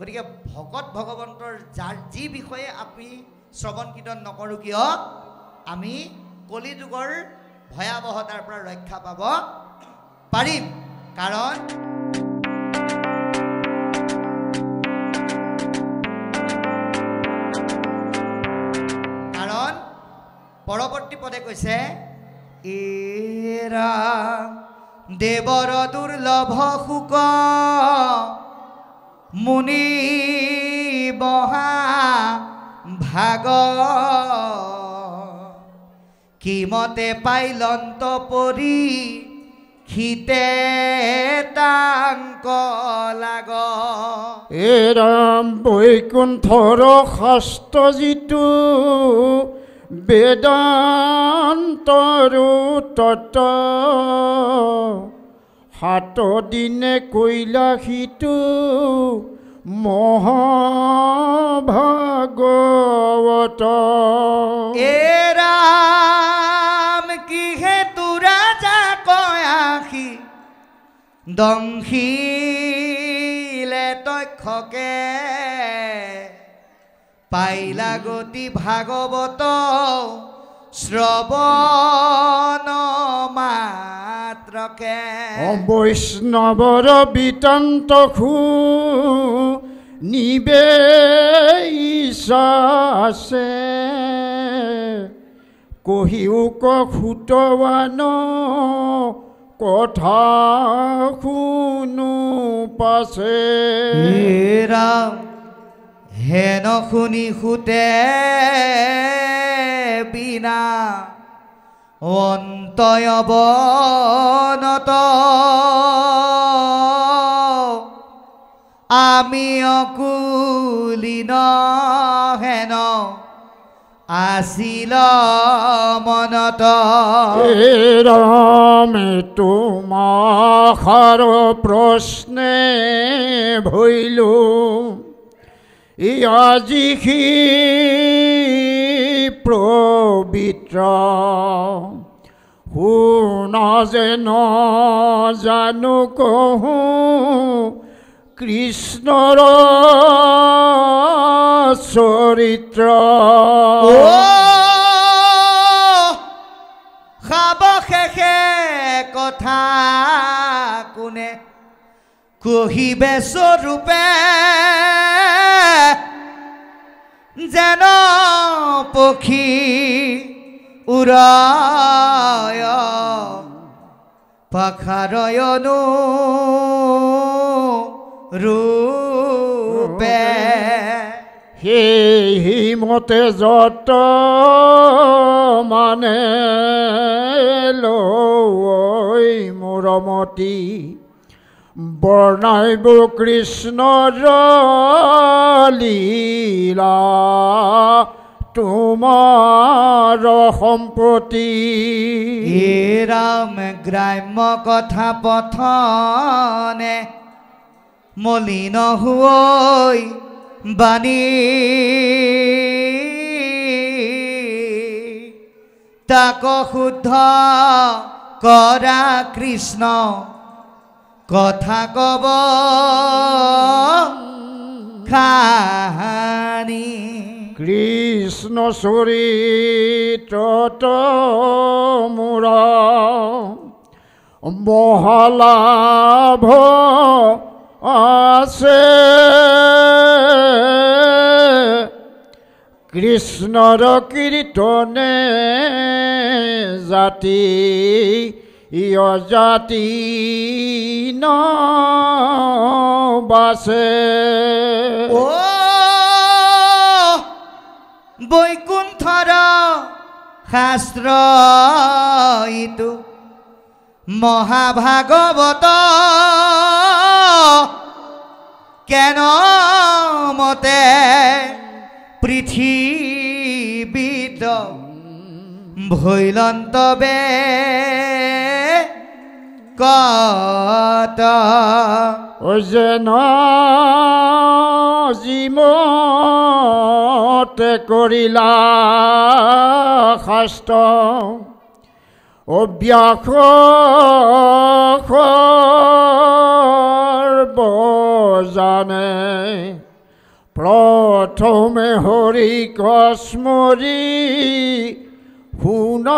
গতিকে ভকত ভগৱন্তৰ যাৰ যি বিষয়ে আমি শ্ৰৱণ কীৰ্তন নকৰোঁ কিয় আমি কলিযুগৰ ভয়াৱহতাৰ পৰা ৰক্ষা পাব পাৰিম কাৰণ পৰৱৰ্তী পদে কৈছে এৰা দেৱৰ দুৰ্লভ শুক মুনি বহা ভাগ কিমতে পাইলন্ত পৰি খিতে তাংক লাগ এৰাম বৈকুণ্ঠৰ শাস্ত্ৰ যিটো বেদান্তৰো তত্ত্ব সাত দিনে কৈলা সিটো মহাভাগৱত এৰাম কিহে তোৰা যা কয়াসি দংশিলে তক্ষকে পাইলা গতি ভাগৱত শ্ৰৱণ মাত্ৰকে বৈষ্ণৱৰ বিতন্ত নিবেশাছে কহিও কুটৱান কথা শুনো পাছে ৰাম হেন শুনি সুতে বিনা অন্তয়বনত আমি অকুলীন হেন আছিল মনত ৰামে তোমাৰ প্ৰশ্নে ভৈলো আজি সি পবিত্ৰ শুনা যেন জানো কহোঁ কৃষ্ণৰ চৰিত্ৰ সাৱশেষে কথা কোনে কহিবে স্বৰূপে যেন পক্ষী উৰায় পাখাৰয়নো ৰূপে সেই মতে যত মানে লৈ মৰমতি বৰ্ণাইব কৃষ্ণৰ লীলা তোমাৰ সম্পত্তি ৰাম গ্ৰাম্য কথা পথনে মলিন হৈ বাণী তাক শুদ্ধ কৰা কৃষ্ণ কথা কব খানি কৃষ্ণ চৰিত্ৰত মোৰ মহালাভ আছে কৃষ্ণৰ কীৰ্তনে জাতি জাতি ন বাছে বৈকুণ্ঠৰ শাস্ত্ৰ ইটো মহাভাগৱত কেন মতে পৃথিৱীত ভৈলন্তবে কত যেন যিমতে কৰিলা শাস্ত্ৰ অব্যাস বজানে প্ৰথমে হৰি কস্মৰি শুন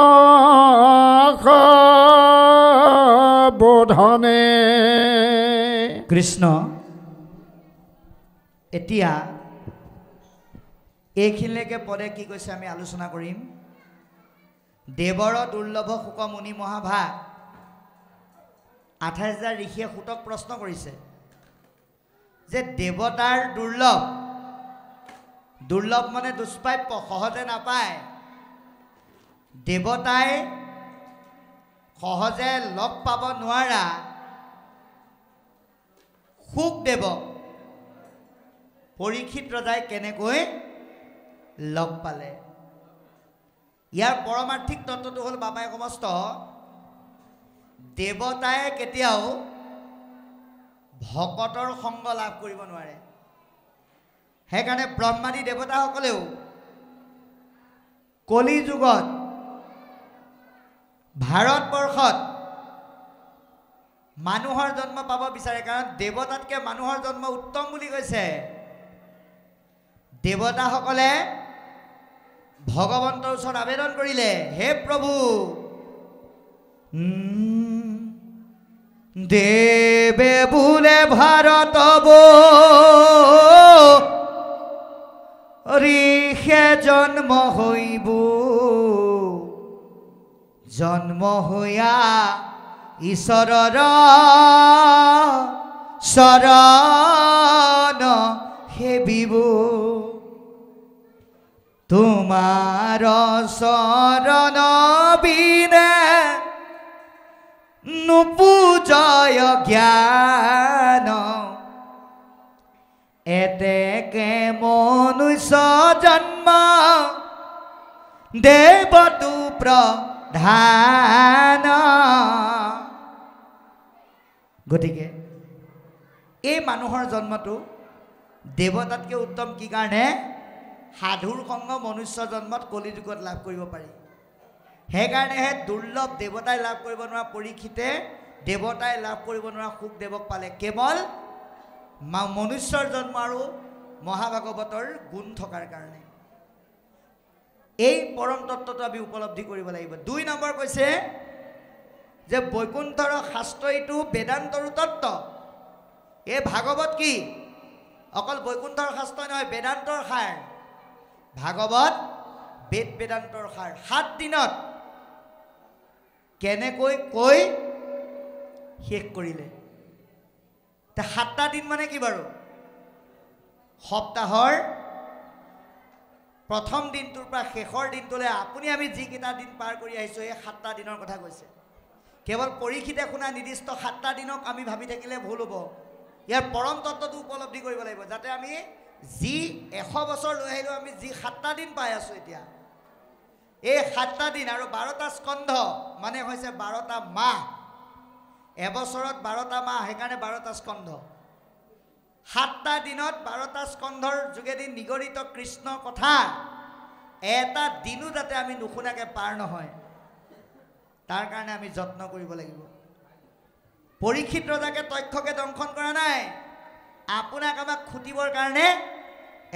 বোধনে। কৃষ্ণ এতিয়া এইখিনিলৈকে পদে কি কৈছে আমি আলোচনা কৰিম। দেৱৰ দুৰ্লভ শুক মুনি মহাভাগ 28,000 ঋষিয়ে সুতক প্ৰশ্ন কৰিছে যে দেৱতাৰ দুৰ্লভ, দুৰ্লভ মানে দুষ্প্ৰাপ্য, সহজে নাপায়। দেৱতাই সহজে লগ পাব নোৱাৰা শুকদেৱক পৰীক্ষিত ৰজাই কেনেকৈ লগ পালে। ইয়াৰ পৰমাৰ্থিক তত্ত্বটো হ'ল বাবাই সমস্ত দেৱতাই কেতিয়াও ভকতৰ সংগ লাভ কৰিব নোৱাৰে। সেইকাৰণে ব্ৰহ্মাদী দেৱতাসকলেও কলি যুগত ভাৰতবৰ্ষত মানুহৰ জন্ম পাব বিচাৰে, কাৰণ দেৱতাতকৈ মানুহৰ জন্ম উত্তম বুলি কৈছে। দেৱতাসকলে ভগৱন্তৰ ওচৰত আবেদন কৰিলে, হে প্ৰভু দেৱে বোলে ভাৰত ঋষে জন্ম হইব, জন্ম হইয়া ঈশ্বৰৰ শৰণ সেবিব, তোমাৰ শৰণ বিনে নুপুজয় জ্ঞান, এতেকে মনুষ্য জন্ম দেৱতু প্ৰধান। গতিকে এই মানুহৰ জন্মটো দেৱতাতকৈ উত্তম কি কাৰণে? সাধুৰ সংগ মনুষ্য জন্মত কলি যুগত লাভ কৰিব পাৰি। সেইকাৰণেহে দুৰ্লভ দেৱতাই লাভ কৰিব নোৱাৰা পৰীক্ষিতে দেৱতাই লাভ কৰিব নোৱাৰা শুকদেৱক পালে, কেৱল মনুষ্যৰ জন্ম আৰু মহাভাগৱতৰ গুণ থকাৰ কাৰণে। এই পৰম তত্ত্বটো আমি উপলব্ধি কৰিব লাগিব। 2 নম্বৰ কৈছে যে বৈকুণ্ঠৰ শাস্ত্ৰইটো বেদান্তৰো তত্ত্ব। এই ভাগৱত কি অকল বৈকুণ্ঠৰ শাস্ত্ৰই নহয়, বেদান্তৰ সাৰ। ভাগৱত বেদ বেদান্তৰ সাৰ। 7 দিনত কেনেকৈ কৈ শেষ কৰিলে। 7টা দিন মানে কি বাৰু? সপ্তাহৰ প্ৰথম দিনটোৰ পৰা শেষৰ দিনটোলৈ আপুনি আমি যিকেইটা দিন পাৰ কৰি আহিছোঁ, এই 7টা দিনৰ কথা কৈছে। কেৱল পৰীক্ষিতে শুনা নিৰ্দিষ্ট 7টা দিনক আমি ভাবি থাকিলে ভুল হ'ব। ইয়াৰ পৰম তত্ত্বটো উপলব্ধি কৰিব লাগিব, যাতে আমি যি 100 বছৰ লৈ আহিলেও আমি যি 7টা দিন পাই আছোঁ এতিয়া, এই 7টা দিন আৰু 12টা স্কন্ধ মানে হৈছে 12টা মাহ। এবছৰত 12টা মাহ, সেইকাৰণে 12টা স্কন্ধ। 7টা দিনত 12টা স্কন্ধৰ যোগেদি নিগৰিত কৃষ্ণ কথা এটা দিনো যাতে আমি নুশুনাকে পাৰ নহয়, তাৰ কাৰণে আমি যত্ন কৰিব লাগিব। পৰীক্ষিত ৰজাকে তক্ষকে দংশন কৰা নাই, আপোনাক আমাক খুটিবৰ কাৰণে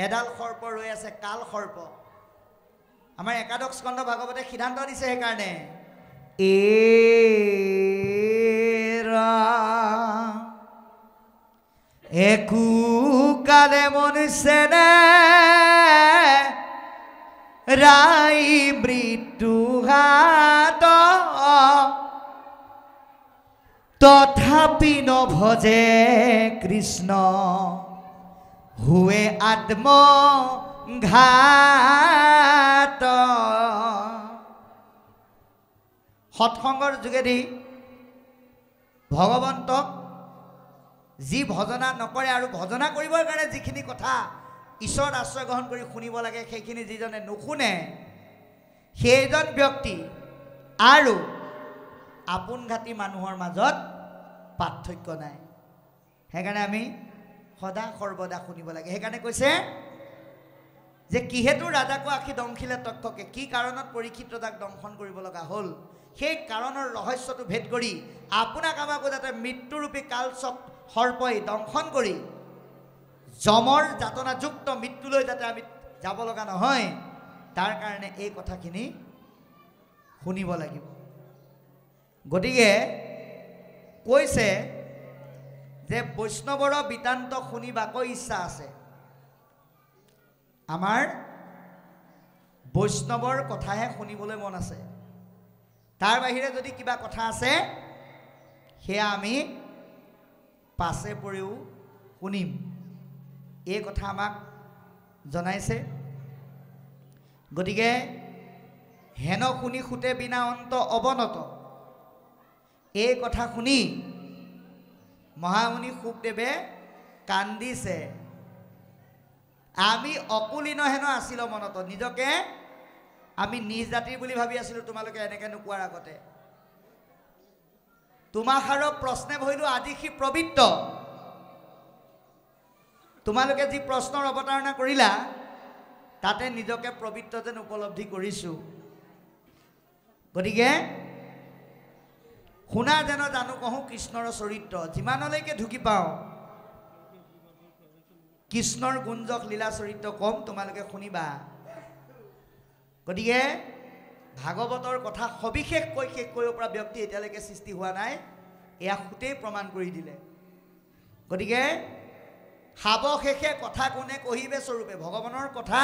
এডাল সৰ্প ৰৈ আছে, কাল সৰ্প। আমাৰ একাদশ স্কন্ধ ভাগৱতে সিদ্ধান্ত দিছে সেইকাৰণে, একো কালে মনুষ্যনে ৰাই মৃত্যু ঘাত, তথাপি নভজে কৃষ্ণ হুৱে আত্মঘাত। সৎসংগৰ যোগেদি ভগৱন্তক যি ভজনা নকৰে আৰু ভজনা কৰিবৰ কাৰণে যিখিনি কথা ঈশ্বৰৰ আশ্ৰয় গ্ৰহণ কৰি শুনিব লাগে, সেইখিনি যিজনে নুশুনে সেইজন ব্যক্তি আৰু আপোনঘাতী মানুহৰ মাজত পাৰ্থক্য নাই। সেইকাৰণে আমি সদা সৰ্বদা শুনিব লাগে। সেইকাৰণে কৈছে যে কিহেতু ৰাজাকো আখি দংশিলে তক্ষকে, কি কাৰণত পৰীক্ষিত ৰজাক দংশন কৰিব লগা হ'ল, সেই কাৰণৰ ৰহস্যটো ভেদ কৰি আপোনাক আমাকো যাতে মৃত্যুৰূপী কাল সৰ্পই দংশন কৰি যমৰ যাতনাযুক্ত মৃত্যুলৈ যাতে আমি যাব লগা নহয়, তাৰ কাৰণে এই কথাখিনি শুনিব লাগিব। গতিকে কৈছে যে বৈষ্ণৱৰ বিতান্ত শুনিবাকৈ ইচ্ছা আছে। আমাৰ বৈষ্ণৱৰ কথাহে শুনিবলৈ মন আছে। তাৰ বাহিৰে যদি কিবা কথা আছে সেয়া আমি পাছে পৰিও শুনিম। এই কথা আমাক জনাইছে। গতিকে হেন শুনি সুতে বিনা অন্ত অৱনত, এই কথা শুনি মহামুনি শুকদেৱে কান্দিছে। আমি অকুলীন হেনো আছিল মনত, নিজকে আমি নিজ জাতিৰ বুলি ভাবি আছিলোঁ। তোমালোকে এনেকৈ নোকোৱাৰ আগতে তোমাষাৰ প্ৰশ্নে ভৰিলোঁ আজি সি প্ৰবৃত্ত। তোমালোকে যি প্ৰশ্নৰ অৱতাৰণা কৰিলা তাতে নিজকে প্ৰবৃত্ত যেন উপলব্ধি কৰিছোঁ। গতিকে শুনা যেন জানো কহোঁ কৃষ্ণৰ চৰিত্ৰ, যিমানলৈকে ঢুকি পাওঁ কৃষ্ণৰ গুঞ্জক লীলা চৰিত্ৰ কম, তোমালোকে শুনিবা। গতিকে ভাগৱতৰ কথা সবিশেষকৈ শেষ কৰিব পৰা ব্যক্তি এতিয়ালৈকে সৃষ্টি হোৱা নাই, এয়া সুতেই প্ৰমাণ কৰি দিলে। গতিকে সাৱশেষে কথা কোনে কহিবে স্বৰূপে, ভগৱানৰ কথা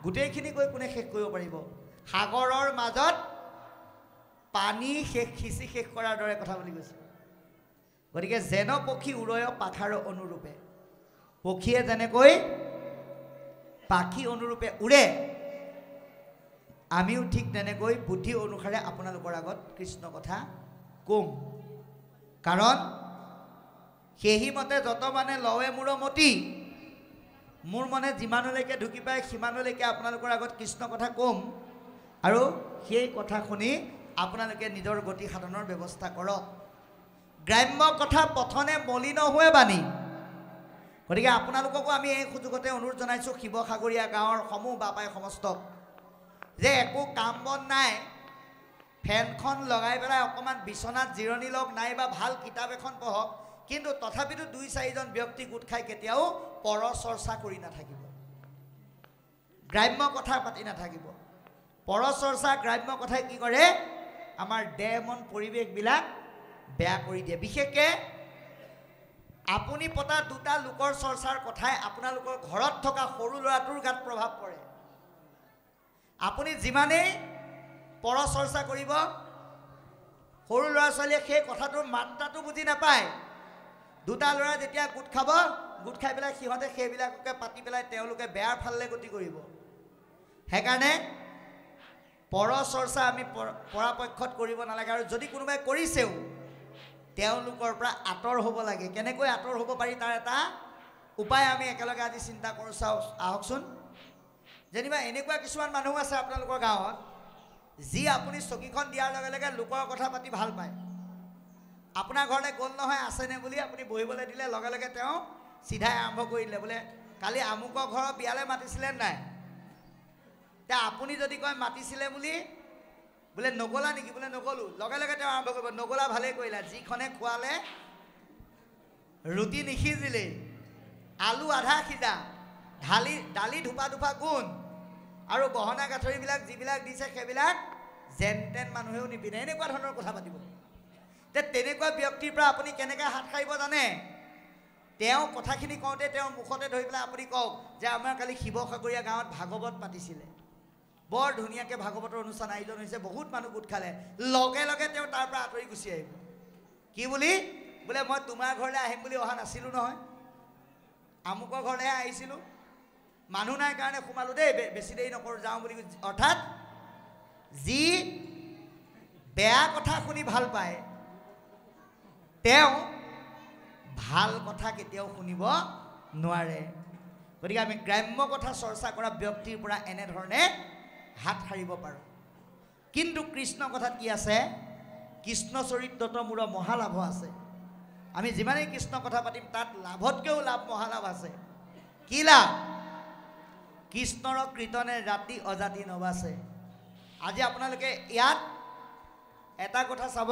গোটেইখিনি কৈ কোনে শেষ কৰিব পাৰিব? সাগৰৰ মাজত পানী সিঁচি শেষ কৰাৰ দৰে কথা বুলি কৈছে। গতিকে যেন পক্ষী উৰয় পাখাৰ অনুৰূপে, পক্ষীয়ে যেনেকৈ পাখি অনুৰূপে উৰে, আমিও ঠিক তেনেকৈ বুদ্ধি অনুসাৰে আপোনালোকৰ আগত কৃষ্ণ কথা কম। কাৰণ সেই মতে যত মানে লৱে মোৰ মতি, মোৰ মনে যিমানলৈকে ঢুকি পায় সিমানলৈকে আপোনালোকৰ আগত কৃষ্ণ কথা কম। আৰু সেই কথা শুনি আপোনালোকে নিজৰ গতি সাধনৰ ব্যৱস্থা কৰক। গ্ৰাম্য কথা পথনে মলিন হোৱে বাণী। গতিকে আপোনালোককো আমি এই সুযোগতে অনুৰোধ জনাইছোঁ, শিৱসাগৰীয়া গাঁৱৰ সমূহ বাপাই সমস্তক, যে একো কাম বন নাই, ফেনখন লগাই পেলাই অকণমান বিচনাত জিৰণি লওক, নাইবা ভাল কিতাপ এখন পঢ়ক, কিন্তু তথাপিতো 2-4জন ব্যক্তি গোট খাই কেতিয়াও পৰ চৰ্চা কৰি নাথাকিব, গ্ৰাম্য কথা পাতি নাথাকিব। পৰ চৰ্চা গ্ৰাম্য কথাই কি কৰে? আমাৰ দেহ মন পৰিৱেশবিলাক বেয়া কৰি দিয়ে। বিশেষকৈ আপুনি পতা দুটা লোকৰ চৰ্চাৰ কথাই আপোনালোকৰ ঘৰত থকা সৰু ল'ৰাটোৰ গাত প্ৰভাৱ পৰে। আপুনি যিমানেই পৰ চৰ্চা কৰিব, সৰু ল'ৰা ছোৱালীয়ে সেই কথাটোৰ মাত্ৰাটো বুজি নাপায়। দুটা ল'ৰা যেতিয়া গোট খাব, গোট খাই পেলাই সিহঁতে সেইবিলাককে পাতি পেলাই তেওঁলোকে বেয়াৰ ফাললৈ গতি কৰিব। সেইকাৰণে পৰ চৰ্চা আমি পৰাপক্ষত কৰিব নালাগে। আৰু যদি কোনোবাই কৰিছেও তেওঁলোকৰ পৰা আঁতৰ হ'ব লাগে। কেনেকৈ আঁতৰ হ'ব পাৰি তাৰ এটা উপায় আমি একেলগে আজি চিন্তা কৰোঁ। চাওঁ আহকচোন। যেনিবা এনেকুৱা কিছুমান মানুহ আছে আপোনালোকৰ গাঁৱত, যি আপুনি চকীখন দিয়াৰ লগে লগে লোকৰ কথা পাতি ভাল পায়। আপোনাৰ ঘৰলৈ গ'ল নহয় আছেনে বুলি আপুনি বহিবলৈ দিলে, লগে লগে তেওঁ চিধাই আৰম্ভ কৰি দিলে, বোলে কালি আমুকৰ ঘৰৰ বিয়ালৈ মাতিছিলে নাই? এতিয়া আপুনি যদি কয় মাতিছিলে বুলি, বোলে নগ'লা নেকি? বোলে নগ'লোঁ, লগে লগে তেওঁ আৰম্ভ কৰিব, নগ'লা ভালেই কৰিলা, যিখনে খোৱালে ৰুটি নিসিজিলেই, আলু আধা সিজা, দালি ধোপা ধোপা গুণ, আৰু গহনা গাঁঠৰিবিলাক যিবিলাক দিছে সেইবিলাক যেন তেন মানুহেও নিপিন্ধে, এনেকুৱা ধৰণৰ কথা পাতিব। তেনেকুৱা ব্যক্তিৰ পৰা আপুনি কেনেকৈ হাত সাৰিব জানে? তেওঁ কথাখিনি কওঁতে তেওঁৰ মুখতে ধৰি পেলাই আপুনি কওক যে আমাৰ কালি শিৱসাগৰীয়া গাঁৱত ভাগৱত পাতিছিলে, বৰ ধুনীয়াকৈ ভাগৱতৰ অনুষ্ঠান আয়োজন হৈছে, বহুত মানুহ গোট খালে। লগে লগে তেওঁ তাৰ পৰা আঁতৰি গুচি আহিব। কি বুলি? বোলে মই তোমাৰ ঘৰলৈ আহিম বুলি অহা নাছিলোঁ নহয়, আমুকৰ ঘৰলৈহে আহিছিলোঁ, মানুহ নাই কাৰণে সোমালোঁ দেই, বেছি দেৰি নকৰোঁ, যাওঁ বুলি। অৰ্থাৎ যি বেয়া কথা শুনি ভাল পায় তেওঁ ভাল কথা কেতিয়াও শুনিব নোৱাৰে। গতিকে আমি গ্ৰাম্য কথা চৰ্চা কৰা ব্যক্তিৰ পৰা এনেধৰণে হাত সাৰিব পাৰোঁ। কিন্তু কৃষ্ণ কথাত কি আছে? কৃষ্ণ চৰিত্ৰত মোৰ মহালাভ আছে। আমি যিমানেই কৃষ্ণ কথা পাতিম তাত লাভতকৈও লাভ, মহালাভ আছে। কি লাভ? কৃষ্ণৰ কীৰ্তনে ৰাতি অজাতি নবাছে। আজি আপোনালোকে ইয়াত এটা কথা চাব,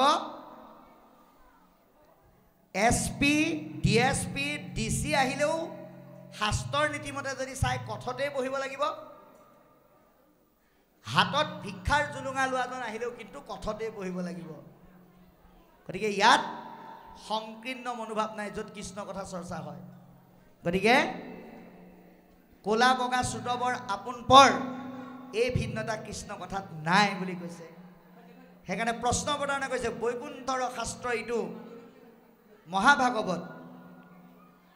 SP, DSP, DC আহিলেও শাস্ত্ৰৰ নীতিমতে যদি চাই কথতে বহিব লাগিব হাতত ভিক্ষাৰ জুলুঙা লোৱাজন আহিলেও কিন্তু কথতে বহিব লাগিব গতিকে ইয়াত সংকীৰ্ণ মনোভাৱ নাই য'ত কৃষ্ণ কথা চৰ্চা হয় গতিকে কোলা বগা চুতবৰ আপোন পৰ এই ভিন্নতা কৃষ্ণ কথাত নাই বুলি কৈছে সেইকাৰণে প্ৰশ্ন প্ৰদান কৰিছে বৈকুণ্ঠৰ শাস্ত্ৰ এইটো মহাভাগৱত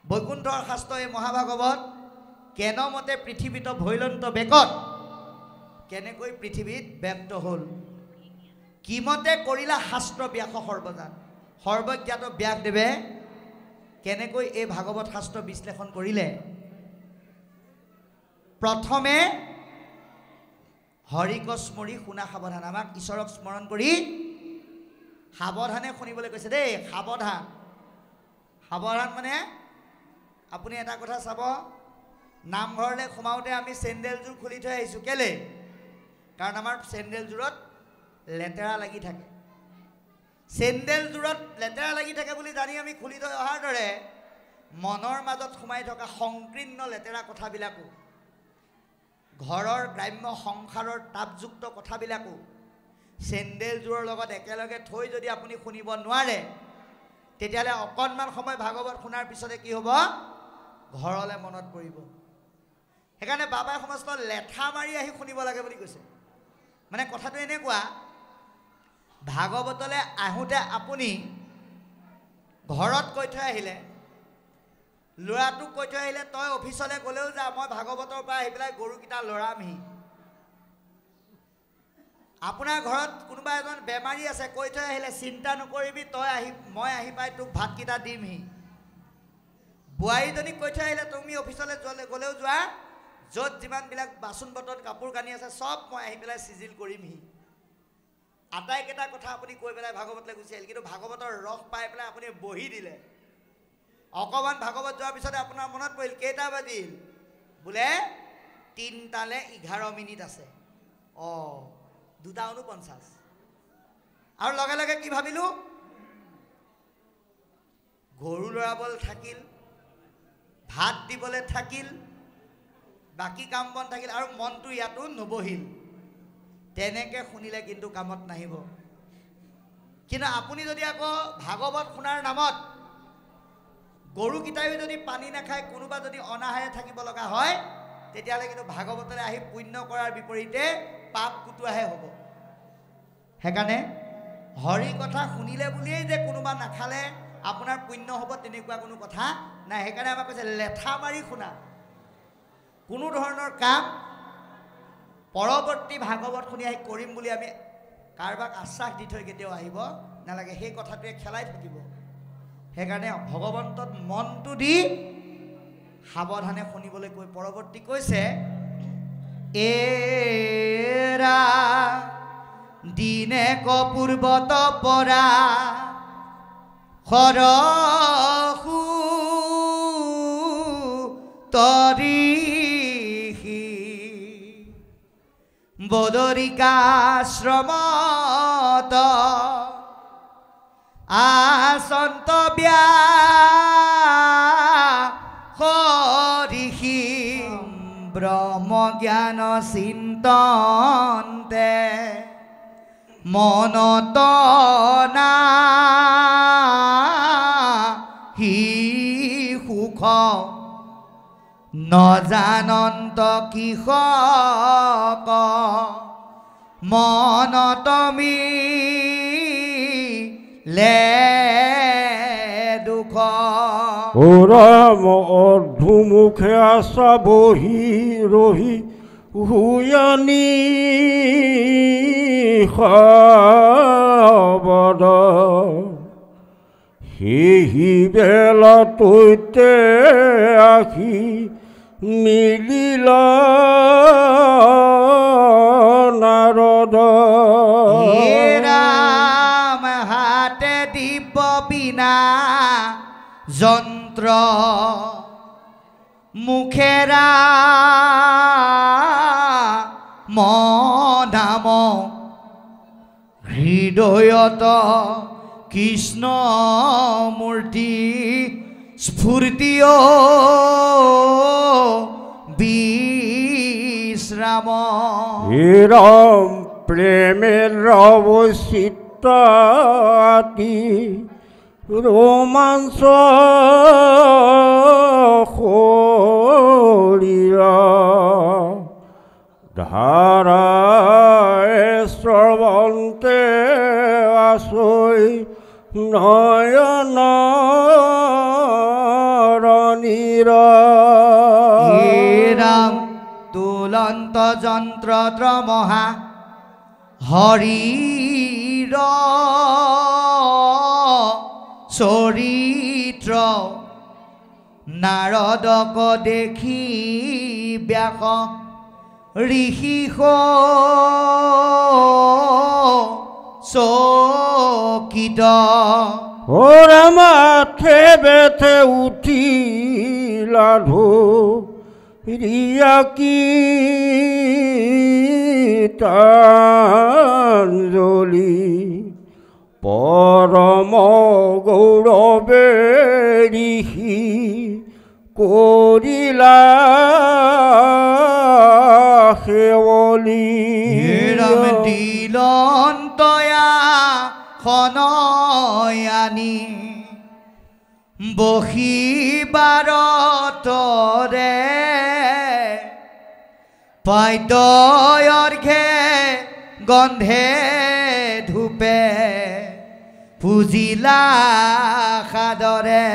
বৈকুণ্ঠৰ শাস্ত্ৰ এই মহাভাগৱত কেনমতে পৃথিৱীত ভৈলন্ত বেকত কেনেকৈ পৃথিৱীত ব্যপ্ত হ'ল কিমতে কৰিলা শাস্ত্ৰ ব্যাস সৰ্বজান সৰ্বজ্ঞাত ব্যাসদেৱে কেনেকৈ এই ভাগৱত শাস্ত্ৰ বিশ্লেষণ কৰিলে প্ৰথমে হৰিক স্মৰি শুনা সাৱধান আমাক ঈশ্বৰক স্মৰণ কৰি সাৱধানে শুনিবলৈ কৈছে দেই সাৱধান সাৱধান মানে আপুনি এটা কথা চাব নামঘৰলৈ সোমাওঁতে আমি চেণ্ডেলযোৰ খুলি থৈ আহিছোঁ কেলে কাৰণ আমাৰ চেণ্ডেলযোৰত লেতেৰা লাগি থাকে চেণ্ডেলযোৰত লেতেৰা লাগি থাকে বুলি জানি আমি খুলি থৈ অহাৰ দৰে মনৰ মাজত সোমাই থকা সংকীৰ্ণ লেতেৰা কথাবিলাকো ঘৰৰ গ্ৰাম্য সংসাৰৰ তাপযুক্ত কথাবিলাকো চেণ্ডেলযোৰৰ লগত একেলগে থৈ যদি আপুনি শুনিব নোৱাৰে তেতিয়াহ'লে অকণমান সময় ভাগৱত শুনাৰ পিছতে কি হ'ব ঘৰলৈ মনত পৰিব সেইকাৰণে বাবাই সমস্ত লেঠা মাৰি আহি শুনিব লাগে বুলি কৈছে মানে কথাটো এনেকুৱা ভাগৱতলৈ আহোঁতে আপুনি ঘৰত কৈ থৈ আহিলে ল'ৰাটোক কৈ থৈ আহিলে তই অফিচলৈ গ'লেও যা মই ভাগৱতৰ পৰা আহি পেলাই গৰুকেইটা লৰামহি আপোনাৰ ঘৰত কোনোবা এজন বেমাৰী আছে কৈ থৈ আহিলে চিন্তা নকৰিবি তই মই আহি পাই তোক ভাতকেইটা দিমহি বোৱাৰীজনীক কৈ থৈ আহিলে তুমি অফিচলৈ গ'লেও যোৱা য'ত যিমানবিলাক বাচন বৰ্তন কাপোৰ কানি আছে চব মই আহি পেলাই চিজিল কৰিমহি আটাইকেইটা কথা আপুনি কৈ পেলাই ভাগৱতলৈ গুচি আহিল কিন্তু ভাগৱতৰ ৰস পাই পেলাই আপুনি বহি দিলে অকণমান ভাগৱত যোৱাৰ পিছতে আপোনাৰ মনত পৰিল কেইটা বাজিল বোলে 3টালৈ 11 মিনিট আছে 2:49 আৰু লগে লগে কি ভাবিলোঁ গৰু লৰাবলৈ থাকিল ভাত দিবলৈ থাকিল বাকী কাম বন থাকিল আৰু মনটো ইয়াতো নবহিল তেনেকৈ শুনিলে কিন্তু কামত নাহিব কিন্তু আপুনি যদি আকৌ ভাগৱত শুনাৰ নামত গৰুকেইটাইও যদি পানী নাখায় কোনোবা যদি অনাহাৰে থাকিব লগা হয় তেতিয়াহ'লে কিন্তু ভাগৱতলৈ আহি পুণ্য কৰাৰ বিপৰীতে পাপ কুটুৱাহে হ'ব সেইকাৰণে হৰি কথা শুনিলে বুলিয়েই যে কোনোবা নাখালে আপোনাৰ পুণ্য হ'ব তেনেকুৱা কোনো কথা নাই সেইকাৰণে আমাক কৈছে লেঠা মাৰি শুনা কোনো ধৰণৰ কাম পৰৱৰ্তী ভাগৱত শুনি আহি কৰিম বুলি আমি কাৰোবাক আশ্বাস দি থৈ কেতিয়াও আহিব নালাগে সেই কথাটোৱে খেলাই থাকিব সেইকাৰণে ভগৱন্তত মনটো দি সাৱধানে শুনিবলৈ কৈ পৰৱৰ্তী কৈছে এৰা দিনে কপূৰ্বত পৰা সৰসু তৰিষি বদৰিকাশ্ৰমত আসন্ত ব্যাসঋষি ব্ৰহ্মজ্ঞান চিন্তন্তে মনত নাহি সুখ নজানন্ত কিষক মনত মিলে দুখ ৰাম অধুমুখে আছা বহি ৰহি হুয়ানি খবদ সেই বেলা তৈতে আখি মিলিল নাৰদ ৰাম হাতে দিব বিনা যন্ত্ৰ মুখেৰা মনাম হৃদয়ত কৃষ্ণ মূৰ্তি স্ফূৰ্তিও বিশ্ৰাম হিৰম প্ৰেমেৰ অবচিত্তি ৰোমাঞ্চ শৰীৰ ধাৰায় শ্ৰবন্তে আসই নয়ন ৰণীৰ ৰাম তুলন্ত যন্ত্ৰ মহা হৰিৰ চৰিত্ৰ নাৰদক দেখি ব্যাস ঋষি চকিত ওৰা মাথে বেথে উঠিলাধু ৰিয়া কি তাঞ্জলি পৰম গৌৰবে ঋষি কৰিলা সেৱলি ৰাম দিলন্তয়া খনয়ানি বহিবাৰতৰে পাদ্যৰ্ঘে গন্ধে ধূপে পূজিলা সাদৰে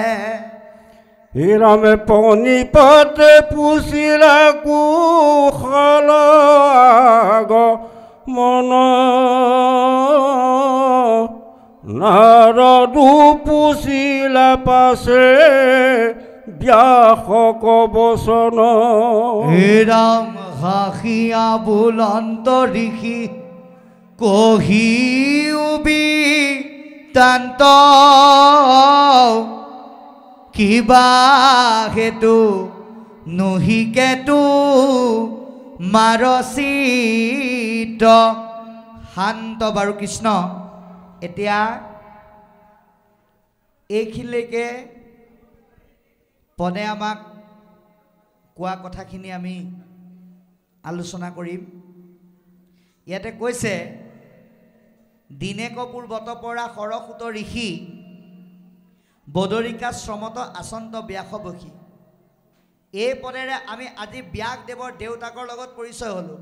হিৰামে পণিপতে পুছিলা কুশল আগ মন নাৰদু পুছিলা পাছে ব্যাসক বচন ৰাম হাঁহিয়া বুলন্ত ঋষি কহি উবিতান্ত কিবা হেতু নহিকেতু মাৰচিত শান্ত বাৰু কৃষ্ণ এতিয়া এইখিনিলৈকে পদে আমাক কোৱা কথাখিনি আমি আলোচনা কৰিম ইয়াতে কৈছে দিনেক পূৰ্বত পৰা সৰসূত ঋষি বদৰিকা শ্ৰমত আচন্ত ব্যাস বসী এই পদেৰে আমি আজি ব্যাসদেৱৰ দেউতাকৰ লগত পৰিচয় হ'লোঁ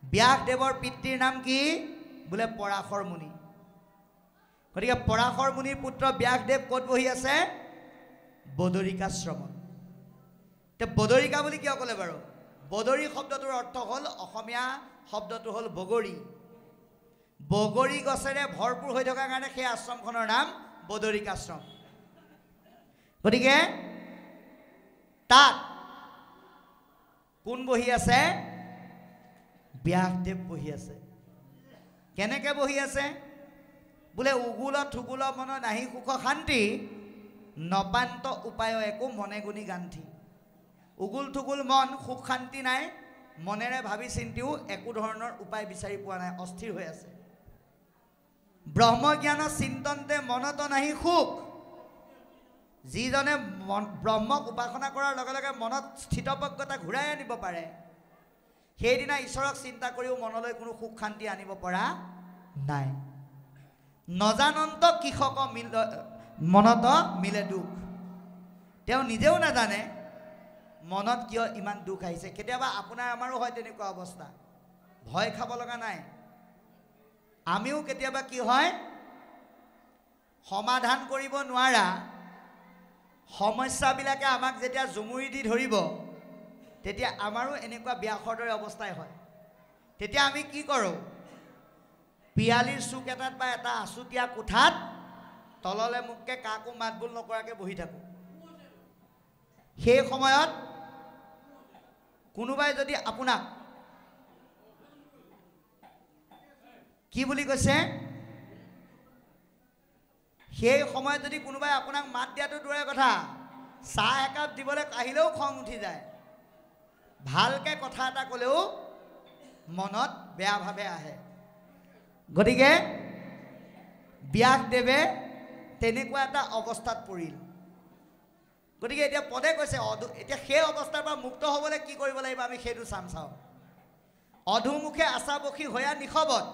ব্যাসদেৱৰ পিতৃৰ নাম কি বোলে পৰাশৰ মুনি গতিকে পৰাশৰ মুনিৰ পুত্ৰ ব্যাসদেৱ ক'ত বহি আছে বদৰিকাশ্ৰমত এতিয়া বদৰিকা বুলি কিয় ক'লে বাৰু বদৰি শব্দটোৰ অৰ্থ হ'ল অসমীয়া শব্দটো হ'ল বগৰী বগৰী গছেৰে ভৰপূৰ হৈ থকাৰ কাৰণে সেই আশ্ৰমখনৰ নাম বদৰিকাশ্ৰম গতিকে তাত কোন বহি আছে ব্যাসদেৱ বহি আছে কেনেকৈ বহি আছে বোলে উগুল থুগুল মন নাহি সুখ শান্তি নপান্ত উপায় একো মনে গুণি গান্ধী উগুল থুগুল মন সুখ শান্তি নাই মনেৰে ভাবি চিন্তিও একো ধৰণৰ উপায় বিচাৰি পোৱা নাই অস্থিৰ হৈ আছে ব্ৰহ্মজ্ঞান চিন্তনতে মনত নাহি সুখ যিজনে ব্ৰহ্মক উপাসনা কৰাৰ লগে লগে মনত স্থিতপ্ৰজ্ঞতা ঘূৰাই আনিব পাৰে সেইদিনা ঈশ্বৰক চিন্তা কৰিও মনলৈ কোনো সুখ শান্তি আনিব পৰা নাই নজানন্ত কৃষক মনত মিলে দুখ তেওঁ নিজেও নাজানে মনত কিয় ইমান দুখ আহিছে কেতিয়াবা আপোনাৰ আমাৰো হয় তেনেকুৱা অৱস্থা ভয় খাব লগা নাই আমিও কেতিয়াবা কি হয় সমাধান কৰিব নোৱাৰা সমস্যাবিলাকে আমাক যেতিয়া জুমুৰি দি ধৰিব তেতিয়া আমাৰো এনেকুৱা ব্যাসৰ দৰে অৱস্থাই হয় তেতিয়া আমি কি কৰোঁ পিয়ালিৰ চুক এটাত বা এটা আচুতীয়া কোঠাত তললে মুখকে কাকো মাতবোল নকৰাকৈ বহি থাকোঁ সেই সময়ত কোনোবাই যদি আপোনাক কি বুলি কৈছে সেই সময়ত যদি কোনোবাই আপোনাক মাত দিয়াটো দূৰৰ কথা চাহ একাপ দিবলৈ আহিলেও খং উঠি যায় ভালকৈ কথা এটা ক'লেও মনত বেয়াভাৱে আহে গতিকে ব্যাসদেৱে তেনেকুৱা এটা অৱস্থাত পৰিল গতিকে এতিয়া পদে কৈছে এতিয়া সেই অৱস্থাৰ পৰা মুক্ত হ'বলৈ কি কৰিব লাগিব আমি সেইটো চাওঁ অধুমুখে আশাবসী হৈয়া নিশবত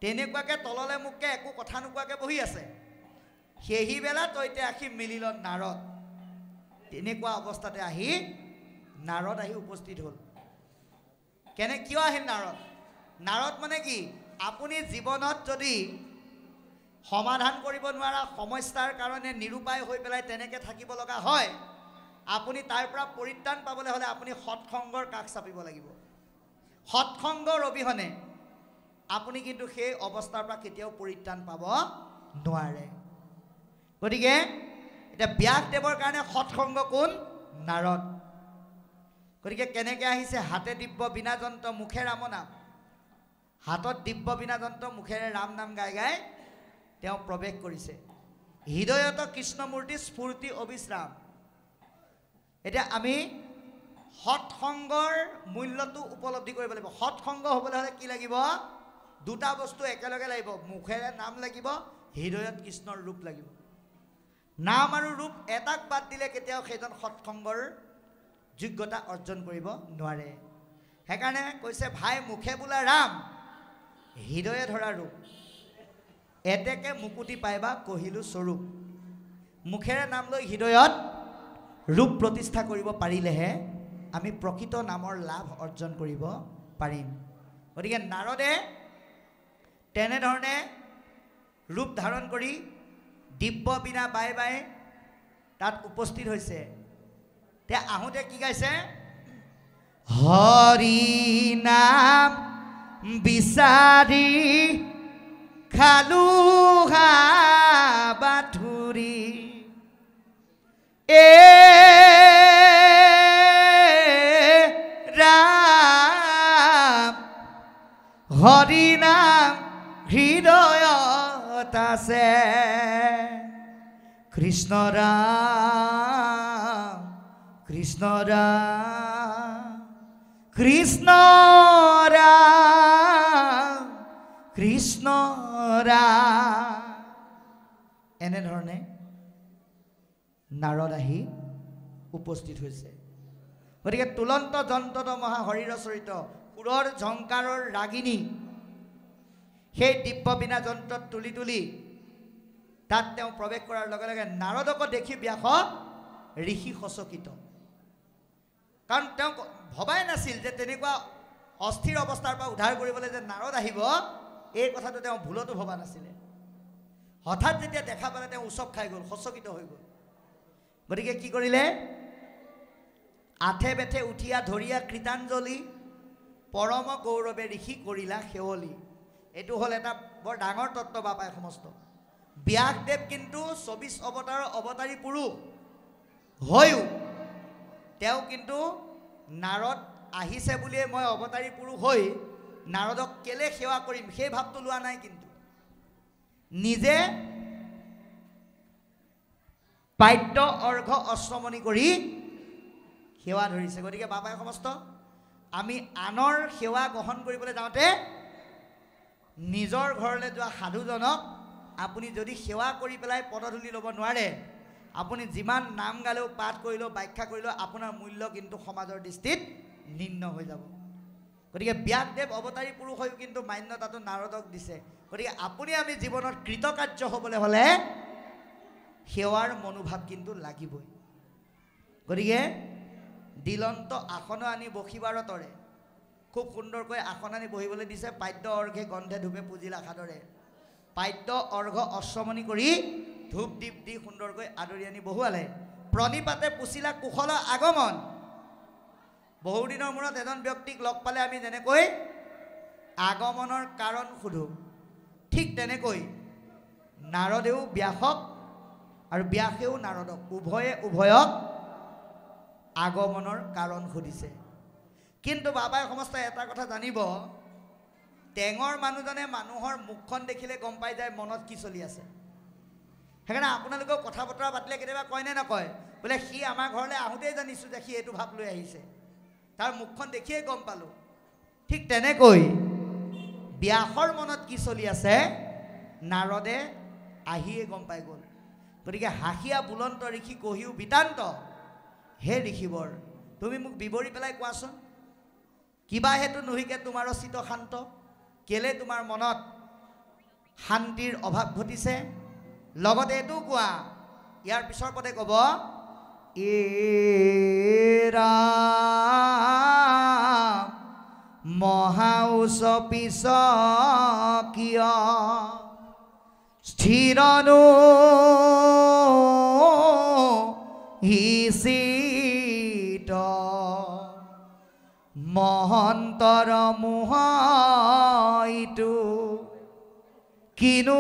তেনেকুৱাকৈ তললৈ মুখকে একো কথা নোকোৱাকৈ বহি আছে সেই বেলা তইতে আহি মিলিল নাৰদ তেনেকুৱা অৱস্থাতে আহি নাৰদ আহি উপস্থিত হ'ল কিয় আহিল নাৰদ মানে কি আপুনি জীৱনত যদি সমাধান কৰিব নোৱাৰা সমস্যাৰ কাৰণে নিৰুপায় হৈ পেলাই তেনেকৈ থাকিব লগা হয় আপুনি তাৰ পৰা পৰিত্ৰাণ পাবলৈ হ'লে আপুনি সৎসংগৰ কাষ চাপিব লাগিব সৎসংগৰ অবিহনে আপুনি কিন্তু সেই অৱস্থাৰ পৰা কেতিয়াও পৰিত্ৰাণ পাব নোৱাৰে গতিকে এতিয়া ব্যাসদেৱৰ কাৰণে সৎসংগ কোন নাৰদ গতিকে কেনেকৈ আহিছে হাতে দিব্য বীণাযন্ত্ৰ মুখে ৰাম নাম হাতত দিব্য বীণাযন্ত্ৰ মুখেৰে ৰাম নাম গাই গাই তেওঁ প্ৰৱেশ কৰিছে হৃদয়ত কৃষ্ণমূৰ্তি স্ফূৰ্তি অবিশ্ৰাম এতিয়া আমি সৎসংগৰ মূল্যটো উপলব্ধি কৰিব লাগিব সৎসংগ হ'বলৈ হ'লে কি লাগিব দুটা বস্তু একেলগে লাগিব মুখেৰে নাম লাগিব হৃদয়ত কৃষ্ণৰ ৰূপ লাগিব নাম আৰু ৰূপ এটাক বাদ দিলে কেতিয়াও সেইজন সৎসংগৰ যোগ্যতা অৰ্জন কৰিব নোৱাৰে সেইকাৰণে কৈছে ভাই মুখে বোলা ৰাম হৃদয়ে ধৰা ৰূপ এতেকে মুকুতি পাইবা কহিলো স্বৰূপ মুখেৰে নাম লৈ হৃদয়ত ৰূপ প্ৰতিষ্ঠা কৰিব পাৰিলেহে আমি প্ৰকৃত নামৰ লাভ অৰ্জন কৰিব পাৰিম গতিকে নাৰদে তেনেধৰণে ৰূপ ধাৰণ কৰি দিব্য বীণা বাই বাই তাত উপস্থিত হৈছে তে আহোঁতে কি গাইছে হৰি নাম বিচাৰি খালো বাথুৰি ৰাম হৰি নাম হৃদয়ত আছে কৃষ্ণ ৰাম কৃষ্ণ ৰাম কৃষ্ণ ৰাম কৃষ্ণ ৰাম এনেধৰণে নাৰদ আহি উপস্থিত হৈছে গতিকে তুলন্ত যন্ত্ৰত মহা হৰিৰ চৰিত সুৰৰ ঝংকাৰৰ ৰাগিনী সেই দিব্য বীণা যন্ত্ৰত তুলি তুলি তাত তেওঁ প্ৰৱেশ কৰাৰ লগে লগে নাৰদকো দেখি ব্যাস ঋষি সচকিত কাৰণ তেওঁ ভবাই নাছিল যে তেনেকুৱা অস্থিৰ অৱস্থাৰ পৰা উদ্ধাৰ কৰিবলৈ যে নাৰদ আহিব এই কথাটো তেওঁ ভুলতো ভবা নাছিলে হঠাৎ যেতিয়া দেখা পালে তেওঁ উচপ খাই গ'ল সচকিত হৈ গ'ল গতিকে কি কৰিলে আঠে বেঠে উঠিয়া ধৰিয়া কৃতাঞ্জলি পৰম গৌৰৱে ঋষি কৰিলা সেৱলী এইটো হ'ল এটা বৰ ডাঙৰ তত্ত্ব বাপাই সমস্ত ব্যাসদেৱ কিন্তু 24 অৱতাৰৰ অৱতাৰী পুৰুষ হৈও তেওঁ কিন্তু নাৰদ আহিছে বুলিয়ে মই অৱতাৰী পুৰুষ হৈ নাৰদক কেলে সেৱা কৰিম সেই ভাৱটো লোৱা নাই কিন্তু নিজে পাদ্য অৰ্ঘ অশ্ৰমণি কৰি সেৱা ধৰিছে গতিকে বাবাই সমস্ত আমি আনৰ সেৱা গ্ৰহণ কৰিবলৈ যাওঁতে নিজৰ ঘৰলৈ যোৱা সাধুজনক আপুনি যদি সেৱা কৰি পেলাই পদধূলি ল'ব নোৱাৰে আপুনি যিমান নাম গালেও পাঠ কৰিলেও ব্যাখ্যা কৰিলেও আপোনাৰ মূল্য কিন্তু সমাজৰ দৃষ্টিত নিম্ন হৈ যাব গতিকে ব্যাসদেৱ অৱতাৰী পুৰুষ হৈও কিন্তু মান্যতাটো নাৰদক দিছে গতিকে আপুনি আমি জীৱনত কৃতকাৰ্য হ'বলৈ হ'লে সেৱাৰ মনোভাৱ কিন্তু লাগিবই গতিকে দিলন্ত আসন আনি বহিবাৰ তৰে খুব সুন্দৰকৈ আসন আনি বহিবলৈ দিছে পাদ্য অৰ্ঘে গন্ধে ধূপে পুজিলা সাদৰে পাদ্য অৰ্ঘ অশ্ৰমণি কৰি ধূপ দীপ দি সুন্দৰকৈ আদৰি আনি বহুৱালে প্ৰণিপাতে পুচিলা কুশল আগমন বহুদিনৰ মূৰত এজন ব্যক্তিক লগ পালে আমি যেনেকৈ আগমনৰ কাৰণ সোধো ঠিক তেনেকৈ নাৰদেও ব্যাসক আৰু ব্যাসেও নাৰদক উভয়ক আগমনৰ কাৰণ সুধিছে কিন্তু বাবাই সমস্ত এটা কথা জানিব টেঙৰ মানুহজনে মানুহৰ মুখখন দেখিলে গম পাই যায় মনত কি চলি আছে সেইকাৰণে আপোনালোকেও কথা বতৰা পাতিলে কেতিয়াবা কয় নে নকয় বোলে সি আমাৰ ঘৰলৈ আহোঁতেই জানিছোঁ যে সি এইটো ভাৱ লৈ আহিছে তাৰ মুখখন দেখিয়ে গম পালোঁ ঠিক তেনেকৈ ব্যাসৰ মনত কি চলি আছে নাৰদে আহিয়ে গম পাই গ'ল গতিকে হাঁহিয়া বুলন্ত ঋষি কহিও বিতান্ত হে ঋষিবৰ তুমি মোক বিৱৰি পেলাই কোৱাচোন কিবা হেতু নহিকে তোমাৰ চিত শান্ত কেলে তোমাৰ মনত শান্তিৰ অভাৱ ঘটিছে লগতে এটো কোৱা ইয়াৰ পিছৰ পদে ক'ব এৰা মহাউচ পিছ কিয় স্থিৰনো হিচিত মহন্তৰ মোহাইটো কিনো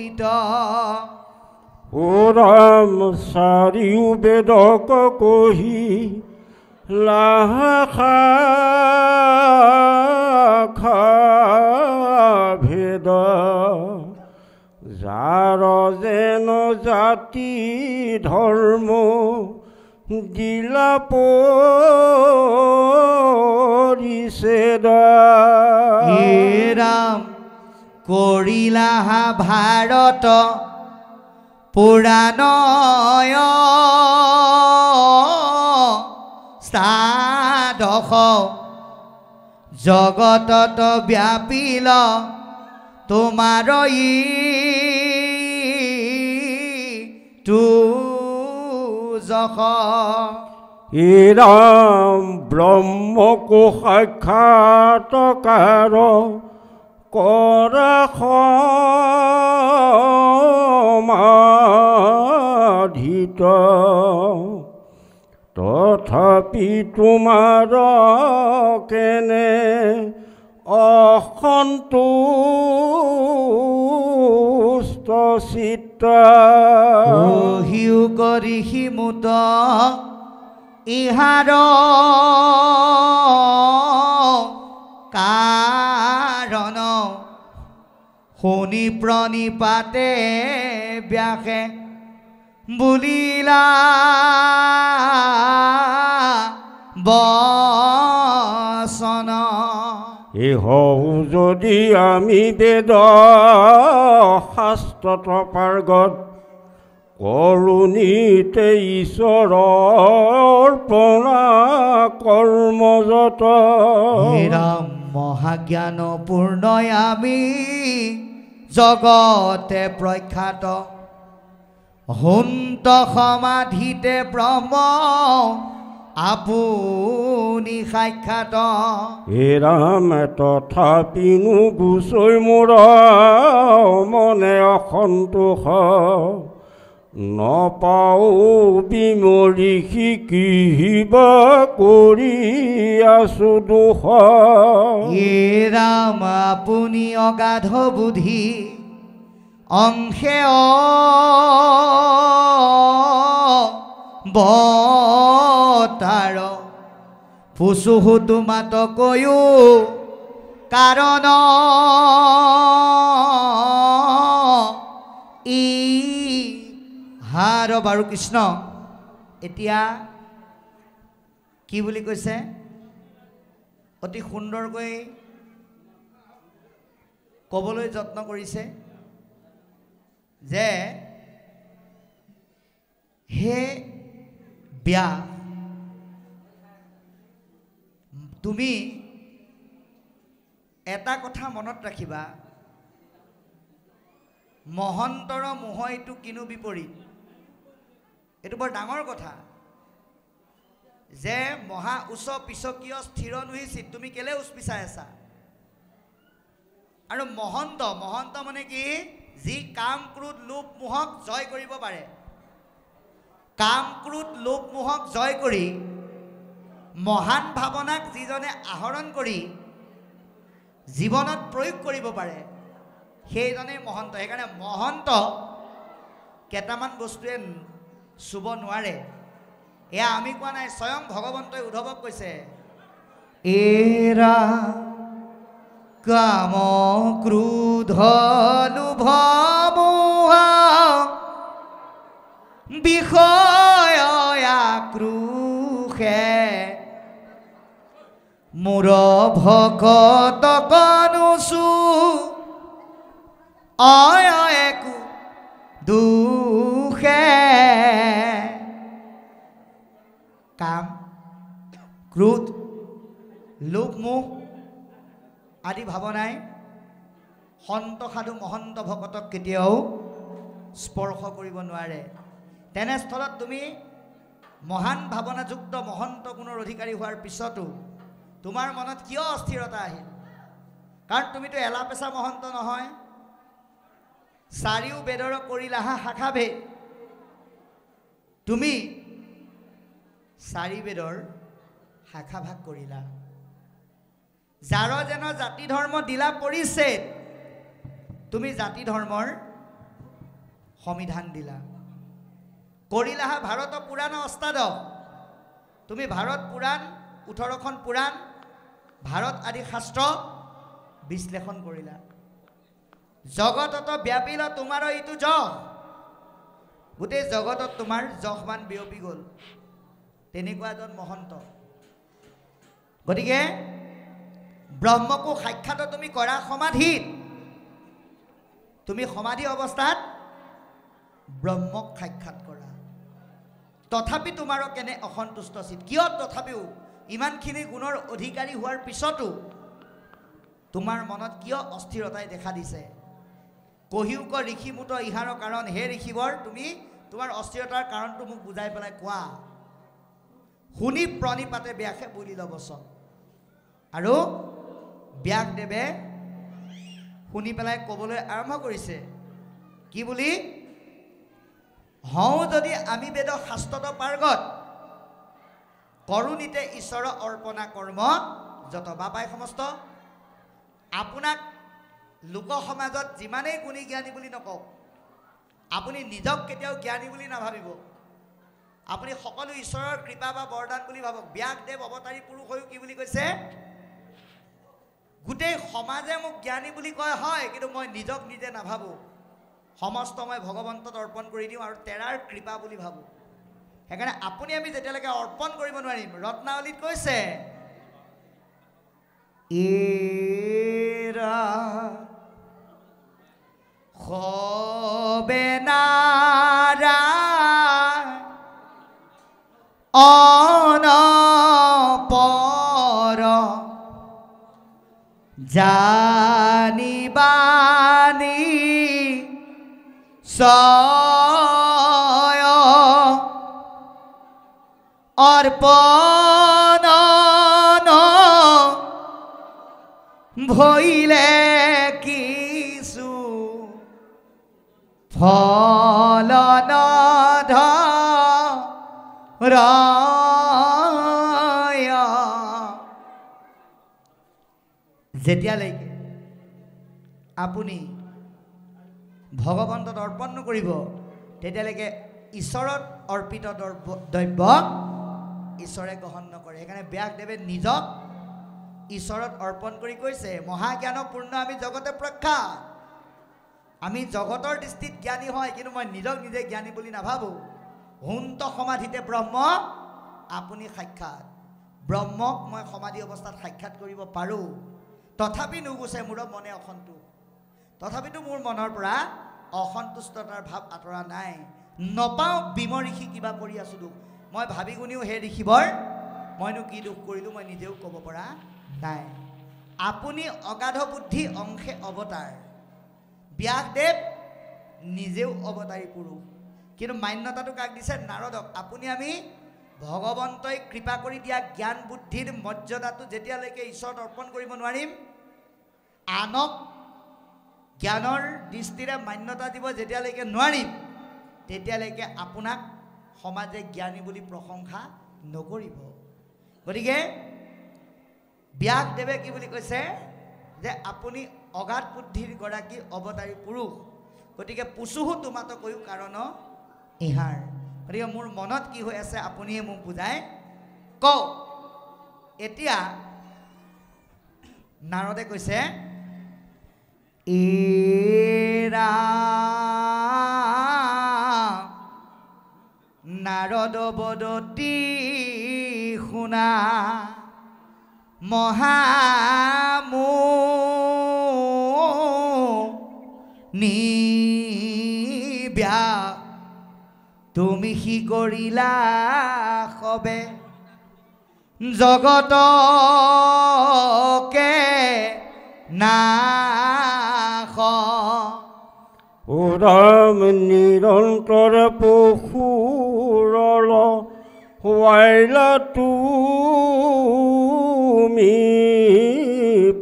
পৰিত ও ৰাম চাৰিও বেদক কহি লাহা ভেদ যাৰ যেন জাতি ধৰ্ম দিলা পৰিছেদ ৰাম কৰিলাহা ভাৰত পুৰাণয় স্থাদশ জগতত ব্যাপিল তোমাৰ তু যশ ৰাম ব্ৰহ্মকো সাক্ষাৎকাৰ কৰা সমাধিত তথাপি তোমাৰ কেনে অসন্তুষ্ট চিত্ত হিউ কৰি সিমুত ইহাৰ কাৰণ শুনি প্ৰণিপাতে ব্যাসে বুলিলা বচন হও যদি আমি বেদ শাস্ত্ৰত পাৰ্গত কৰুণীতে ঈশ্বৰৰ প্ৰণা কৰ্মযত ৰাম মহাজ্ঞান পূৰ্ণয় আমি জগতে প্ৰখ্যাত হুন্ত সমাধিতে ব্ৰহ্ম আপুনি সাক্ষাৎ ৰাম তথাপিনো গুচৈ মোৰ মনে অসন্তোষ নপাও বিমৰি শিকিবা কৰি আছো দোষ ৰাম আপুনি অগাধ বুদ্ধি অংশে বতাৰ ফুচুহু তোমাত কৈও কাৰণ হাৰ বাৰু কৃষ্ণ এতিয়া কি বুলি কৈছে অতি সুন্দৰকৈ ক'বলৈ যত্ন কৰিছে যে হে ব্যাস তুমি এটা কথা মনত ৰাখিবা মহন্তৰ মোহ এইটো কিনো বিপৰীত এইটো বৰ ডাঙৰ কথা যে মহা উচ্চ পিছকীয় স্থিৰ নুহিচিত তুমি কেলে উচ পিছাই আছা আৰু মহন্ত মানে কি যি কাম ক্ৰোধ লোভ মোহক জয় কৰিব পাৰে কাম ক্ৰোধ লোভ মোহক জয় কৰি মহান ভাৱনাক যিজনে আহৰণ কৰি জীৱনত প্ৰয়োগ কৰিব পাৰে সেইজনে মহন্ত সেইকাৰণে মহন্ত কেইটামান বস্তুৱে চুব নোৱাৰে এয়া আমি কোৱা নাই স্বয়ং ভগৱন্তই উদ্ধৱক কৈছে এৰা কাম ক্ৰোধ লোভ মোহ বিষয় আক্ৰোশে মোৰ ভকত কনুচু একো দুখে কাম ক্ৰোধ লোভ মোহ আদি ভাৱনাই সন্ত সাধু মহন্ত ভকতক কেতিয়াও স্পৰ্শ কৰিব নোৱাৰে। তেনেস্থলত তুমি মহান ভাৱনাযুক্ত মহন্ত গুণৰ অধিকাৰী হোৱাৰ পিছতো তোমাৰ মনত কিয় অস্থিৰতা আহিল? কাৰণ তুমিতো এলা পেচা মহন্ত নহয়। চাৰিও বেদৰ কৰিলাহা শাখা ভেদ। তুমি চাৰি বেদৰ শাখা ভাগ কৰিলা। যাৰ যেন জাতি ধৰ্ম দিলা পৰিছেদ, তুমি জাতি ধৰ্মৰ সমিধান দিলা। কৰিলাহা ভাৰত পুৰাণ অষ্টাদশ, তুমি ভাৰত পুৰাণ 18খন পুৰাণ ভাৰত আদি শাস্ত্ৰ বিশ্লেষণ কৰিলা। জগতত ব্যাপিল তোমাৰ এইটো যশ, গোটেই জগতত তোমাৰ যশমান বিয়পি গ'ল। তেনেকুৱা এজন মহন্ত। গতিকে ব্ৰহ্মকো সাক্ষাৎ তুমি কৰা সমাধিত, তুমি সমাধি অৱস্থাত ব্ৰহ্মক সাক্ষাৎ কৰা। তথাপি তোমাৰ কেনে অসন্তুষ্ট চিত? কিয় তথাপিও ইমানখিনি গুণৰ অধিকাৰী হোৱাৰ পিছতো তোমাৰ মনত কিয় অস্থিৰতাই দেখা দিছে? কহিউক ঋষিমুত ইহাৰৰ কাৰণ, হে ঋষিবৰ তুমি তোমাৰ অস্থিৰতাৰ কাৰণটো মোক বুজাই পেলাই কোৱা। শুনি প্ৰণিপাতে ব্যাসে বুলিল বচন। আৰু ব্যাসদেৱে শুনি পেলাই ক'বলৈ আৰম্ভ কৰিছে কি বুলি? হওঁ যদি আমি বেদ শাস্ত্ৰত পাৰ্গত, কৰুণীতে ঈশ্বৰ অৰ্পণা কৰ্ম যত। বাপাই সমস্ত আপোনাক লোক সমাজত যিমানেই গুণী জ্ঞানী বুলি নকওক, আপুনি নিজক কেতিয়াও জ্ঞানী বুলি নাভাবিব। আপুনি সকলো ঈশ্বৰৰ কৃপা বা বৰদান বুলি ভাবক। ব্যাসদেৱ অৱতাৰী পুৰুষ হৈও কি বুলি কৈছে? গোটেই সমাজে মোক জ্ঞানী বুলি কয় হয়, কিন্তু মই নিজক নিজে নাভাবোঁ। সমস্ত মই ভগৱন্তত অৰ্পণ কৰি দিওঁ আৰু তেৰাৰ কৃপা বুলি ভাবোঁ। সেইকাৰণে আপুনি আমি যেতিয়ালৈকে অৰ্পণ কৰিব নোৱাৰিম, ৰত্নাৱলীত কৈছে এৰা হবে নাৰা অনপৰ জানিবানি সয় অৰ্পণ ভইলে কিছু ফল নধৰ। যেতিয়ালৈকে আপুনি ভগৱন্তত অৰ্পণ নকৰিব, তেতিয়ালৈকে ঈশ্বৰত অৰ্পিত দ্ৰব্য ঈশ্বৰে গ্ৰহণ নকৰে। সেইকাৰণে ব্যাসদেৱে নিজক ঈশ্বৰত অৰ্পণ কৰি কৈছে, মহাজ্ঞানপূৰ্ণ আমি জগতে প্ৰখ্যাত। আমি জগতৰ দৃষ্টিত জ্ঞানী হয়, কিন্তু মই নিজক নিজে জ্ঞানী বুলি নাভাবোঁ। হুন্ত সমাধিতে ব্ৰহ্ম আপুনি সাক্ষাৎ। ব্ৰহ্মক মই সমাধি অৱস্থাত সাক্ষাৎ কৰিব পাৰোঁ। তথাপি নুগুছে মোৰ মনে অসন্তোষ। তথাপিতো মোৰ মনৰ পৰা অসন্তুষ্টতাৰ ভাৱ আঁতৰা নাই। নপাওঁ বিম ঋষি কিবা কৰি আছোঁ দুখ। মই ভাবি গুণিও হে ঋষিবৰ মইনো কি দুখ কৰিলোঁ মই নিজেও ক'ব পৰা নাই। আপুনি অগাধ বুদ্ধি অংশে অৱতাৰ। ব্যাসদেৱ নিজেও অৱতাৰী পুৰুষ, কিন্তু মান্যতাটো কাক দিছে? নাৰদক। আপুনি আমি ভগৱন্তই কৃপা কৰি দিয়া জ্ঞান বুদ্ধিৰ মৰ্যাদাটো যেতিয়ালৈকে ঈশ্বৰত অৰ্পণ কৰিব নোৱাৰিম, আনক জ্ঞানৰ দৃষ্টিৰে মান্যতা দিব যেতিয়ালৈকে নোৱাৰিম, তেতিয়ালৈকে আপোনাক সমাজে জ্ঞানী বুলি প্ৰশংসা নকৰিব। গতিকে ব্যাসদেৱে কি বুলি কৈছে? যে আপুনি অগাধ বুদ্ধিৰ গৰাকী অৱতাৰী পুৰুষ। গতিকে পুচুহু তোমাতো কৈও কাৰণ ইহাৰ। গতিকে মোৰ মনত কি হৈ আছে আপুনিয়ে মোক বুজাই কওক। এতিয়া নাৰদে কৈছে এৰা নাৰদ বদতি শুনা মহামো নিব্যা তুমি সি কৰিলা সবে জগতকে নাশ ও ৰাম নিৰন্তৰ পশুৰৰ হোৱাইলা তুমি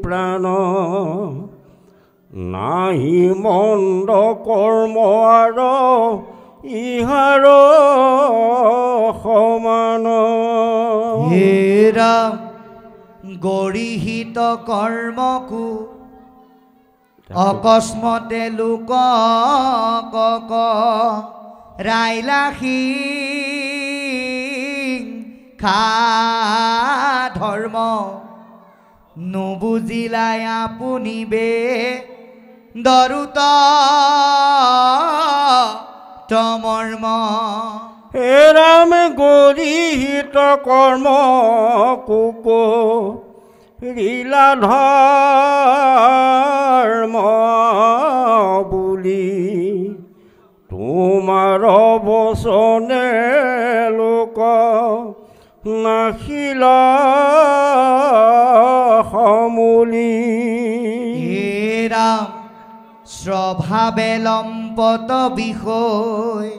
প্ৰাণ নাহি মন্দ কৰ্ম আৰু ইহাৰ সমান হে ৰাম গৰিহিত কৰ্মকো অকস্মতে লোক ৰাইলা খা ধৰ্ম নুবুজিলাই আপুনি বে দৰুত তমৰ্ম হে ৰাম গৰিহিত কৰ্ম কুক লীলা ধৰ্ম বুলি তোমাৰ বচনে লোক নাখিলা সমূলি হে ৰাম স্বভাৱে লম্পত বিষয়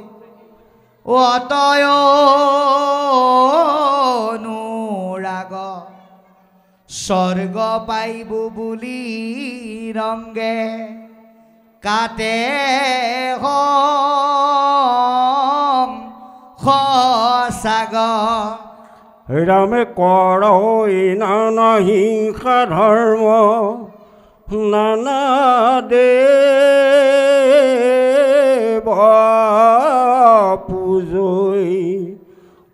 অতয় অনুৰাগ স্বৰ্গ পাইব বুলি ৰংগে কাটে সঁচাগ ৰামে কৰই নানা হিংসা ধৰ্ম নানা দেৱ পূজৈ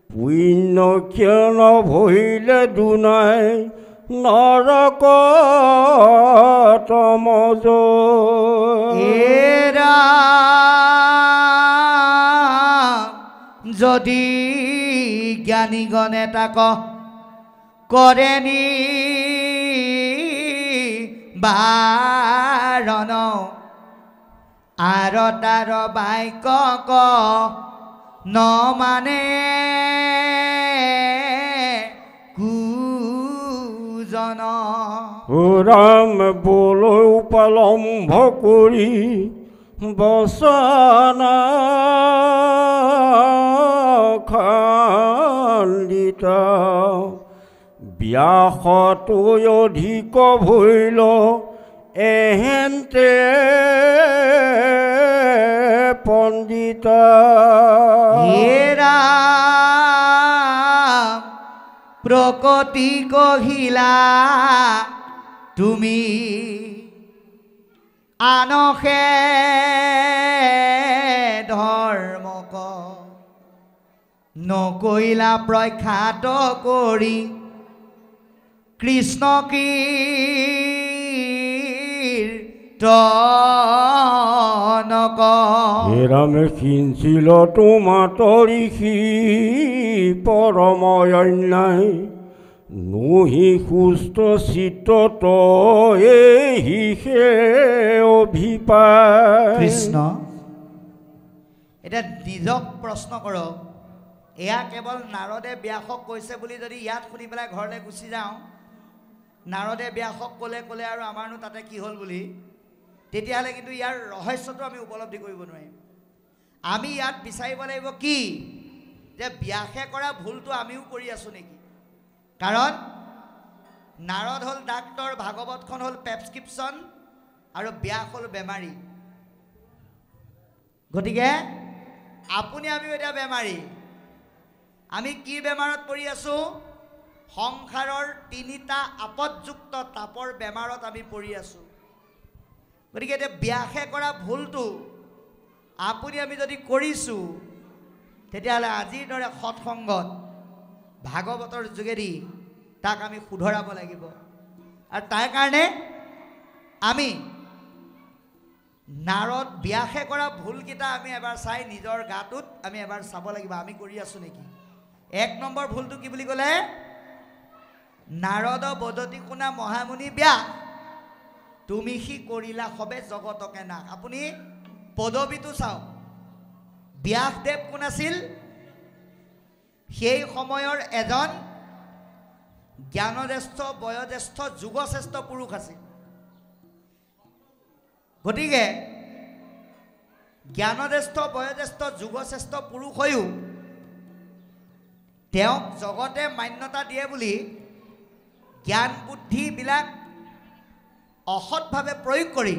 পুণ্য ক্ষণ ভৈলে দুনাই নৰক তমজ যদি জ্ঞানীগণে তাক কৰে নি বাৰণ আৰু তাৰ বাক্য ন মানে কুজন ৰাম বলৈ উপলম্ভ কৰি বচনা খণ্ডিত ব্যাসতৈ অধিক ভৈল এহেন্তে পণ্ডিত হে ৰাম প্ৰকৃতি কহিলা তুমি আনসে ধৰ্মক নকৈলা প্ৰখ্যাত কৰি কৃষ্ণ কীৰ্তনক হে ৰামে সিঞ্চিল তোমাত ঋষি পৰম অন্যায় নুহি সুস্থ চিত্ত এহিষে অভিপায় কৃষ্ণ এতিয়া নিজক প্ৰশ্ন কৰক এয়া কেৱল নাৰদে ব্যাসক কৈছে বুলি যদি ইয়াত শুনি পেলাই ঘৰলৈ গুচি যাওঁ নাৰদে ব্যাসক ক'লে আৰু আমাৰনো তাতে কি হ'ল বুলি তেতিয়াহ'লে কিন্তু ইয়াৰ ৰহস্যটো আমি উপলব্ধি কৰিব নোৱাৰিম আমি ইয়াত বিচাৰিব লাগিব কি যে ব্যাসে কৰা ভুলটো আমিও কৰি আছোঁ নেকি কাৰণ নাৰদ হ'ল ডাক্তৰ ভাগৱতখন হ'ল প্ৰেছক্ৰিপশ্যন আৰু ব্যাস হ'ল বেমাৰী গতিকে আপুনি আমিও এতিয়া বেমাৰী আমি কি বেমাৰত পৰি আছোঁ সংসাৰৰ তিনিটা আপদযুক্ত তাপৰ বেমাৰত আমি পৰি আছোঁ গতিকে এতিয়া ব্যাসে কৰা ভুলটো আপুনি আমি যদি কৰিছোঁ তেতিয়াহ'লে আজিৰ দৰে সৎসংগত ভাগৱতৰ যোগেদি তাক আমি শুধৰাব লাগিব আৰু তাৰ কাৰণে আমি নাৰদ ব্যাসে কৰা ভুলকেইটা আমি এবাৰ চাই নিজৰ গাটোত আমি এবাৰ চাব লাগিব আমি কৰি আছোঁ নেকি এক নম্বৰ ভুলটো কি বুলি ক'লে নাৰদ বদতি শুনা মহামুনি ব্যাস তুমি সি কৰিলা হবে জগতকে নাশ। আপুনি পদবীটো চাওক, ব্যাসদেৱ কোন আছিল? সেই সময়ৰ এজন জ্ঞানজ্যেষ্ঠ বয়োজ্যেষ্ঠ যুগশ্ৰেষ্ঠ পুৰুষ আছিল। গতিকে জ্ঞানজ্যেষ্ঠ বয়োজ্যেষ্ঠ যুগশ্ৰেষ্ঠ পুৰুষ হৈও তেওঁক জগতে মান্যতা দিয়ে বুলি জ্ঞান বুদ্ধিবিলাক অসৎভাৱে প্ৰয়োগ কৰি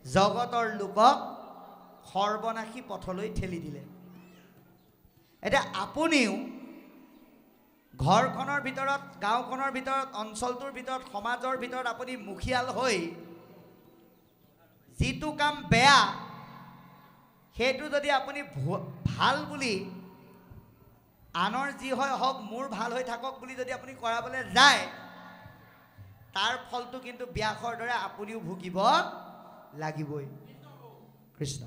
জগতৰ লোকক সৰ্বনাশী পথলৈ ঠেলি দিলে। এতিয়া আপুনিও ঘৰখনৰ ভিতৰত, গাঁওখনৰ ভিতৰত, অঞ্চলটোৰ ভিতৰত, সমাজৰ ভিতৰত আপুনি মুখিয়াল হৈ যিটো কাম বেয়া সেইটো যদি আপুনি ভাল বুলি, আনৰ যি হয় হওক মোৰ ভাল হৈ থাকক বুলি যদি আপুনি কৰাবলৈ যায়, তাৰ ফলটো কিন্তু ব্যাসৰ দৰে আপুনিও ভুগিব লাগিবই। কৃষ্ণ।